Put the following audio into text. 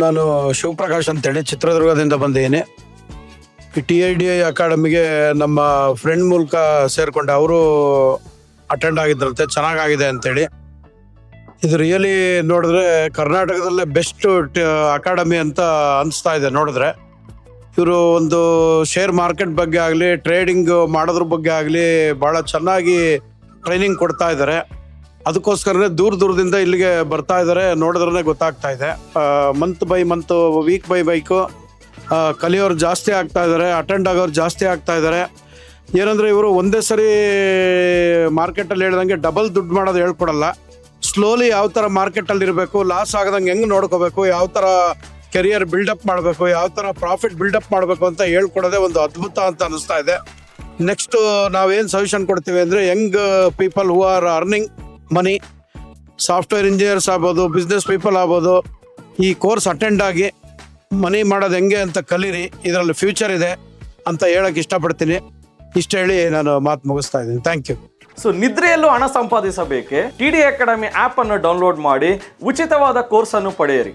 ನಾನು ಶಿವಪ್ರಕಾಶ್ ಅಂತೇಳಿ ಚಿತ್ರದುರ್ಗದಿಂದ ಬಂದಿದ್ದೀನಿ. ಈ TIDI ಅಕಾಡೆಮಿಗೆ ನಮ್ಮ ಫ್ರೆಂಡ್ ಮೂಲಕ ಸೇರಿಕೊಂಡೆ. ಅವರು ಅಟೆಂಡ್ ಆಗಿದ್ರಂತೆ, ಚೆನ್ನಾಗಾಗಿದೆ ಅಂತೇಳಿ. ಇದು ರಿಯಲಿ ನೋಡಿದ್ರೆ ಕರ್ನಾಟಕದಲ್ಲೇ ಬೆಸ್ಟ್ ಅಕಾಡೆಮಿ ಅಂತ ಅನಿಸ್ತಾ ಇದೆ ನೋಡಿದ್ರೆ. ಇವರು ಒಂದು ಶೇರ್ ಮಾರ್ಕೆಟ್ ಬಗ್ಗೆ ಆಗಲಿ, ಟ್ರೇಡಿಂಗ್ ಮಾಡೋದ್ರ ಬಗ್ಗೆ ಆಗಲಿ ಭಾಳ ಚೆನ್ನಾಗಿ ಟ್ರೈನಿಂಗ್ ಕೊಡ್ತಾ ಇದ್ದಾರೆ. ಅದಕ್ಕೋಸ್ಕರನೇ ದೂರದಿಂದ ಇಲ್ಲಿಗೆ ಬರ್ತಾ ಇದ್ದಾರೆ. ನೋಡಿದ್ರೆ ಗೊತ್ತಾಗ್ತಾ ಇದೆ. Month by month, week by week ಕಲಿಯೋರು ಜಾಸ್ತಿ ಆಗ್ತಾ ಇದ್ದಾರೆ, ಅಟೆಂಡ್ ಆಗೋರು ಜಾಸ್ತಿ ಆಗ್ತಾ ಇದ್ದಾರೆ. ಏನಂದರೆ ಇವರು ಒಂದೇ ಸರಿ ಮಾರ್ಕೆಟಲ್ಲಿ ಹೇಳ್ದಂಗೆ ಡಬಲ್ ದುಡ್ಡು ಮಾಡೋದು ಹೇಳ್ಕೊಡಲ್ಲ. ಸ್ಲೋಲಿ ಯಾವ ಥರ ಮಾರ್ಕೆಟಲ್ಲಿ ಇರಬೇಕು, ಲಾಸ್ ಆಗದಂಗೆ ಹೆಂಗೆ ನೋಡ್ಕೋಬೇಕು, ಯಾವ ಥರ ಕೆರಿಯರ್ ಬಿಲ್ಡಪ್ ಮಾಡಬೇಕು, ಯಾವ ಥರ ಪ್ರಾಫಿಟ್ ಬಿಲ್ಡಪ್ ಮಾಡಬೇಕು ಅಂತ ಹೇಳ್ಕೊಡೋದೇ ಒಂದು ಅದ್ಭುತ ಅಂತ ಅನಿಸ್ತಾ ಇದೆ. ನೆಕ್ಸ್ಟು ನಾವೇನು ಸಜೆಷನ್ ಕೊಡ್ತೀವಿ ಅಂದರೆ, Young people who are earning money, software engineers ಆಗ್ಬೋದು, ಬಿಸ್ನೆಸ್ ಪೀಪಲ್ ಆಗ್ಬೋದು, ಈ ಕೋರ್ಸ್ ಅಟೆಂಡ್ ಆಗಿ ಮನಿ ಮಾಡೋದು ಹೆಂಗೆ ಅಂತ ಕಲೀರಿ. ಇದರಲ್ಲಿ ಫ್ಯೂಚರ್ ಇದೆ ಅಂತ ಹೇಳಕ್ಕೆ ಇಷ್ಟಪಡ್ತೀನಿ. ಇಷ್ಟು ಹೇಳಿ ನಾನು ಮಾತು ಮುಗಿಸ್ತಾ ಇದ್ದೀನಿ. Thank you. ಸೊ ನಿದ್ರೆಯಲ್ಲೂ ಹಣ ಸಂಪಾದಿಸಬೇಕೆ? TDI ಅಕಾಡೆಮಿ ಆ್ಯಪ್ ಅನ್ನು ಡೌನ್ಲೋಡ್ ಮಾಡಿ ಉಚಿತವಾದ ಕೋರ್ಸ್ ಅನ್ನು ಪಡೆಯಿರಿ.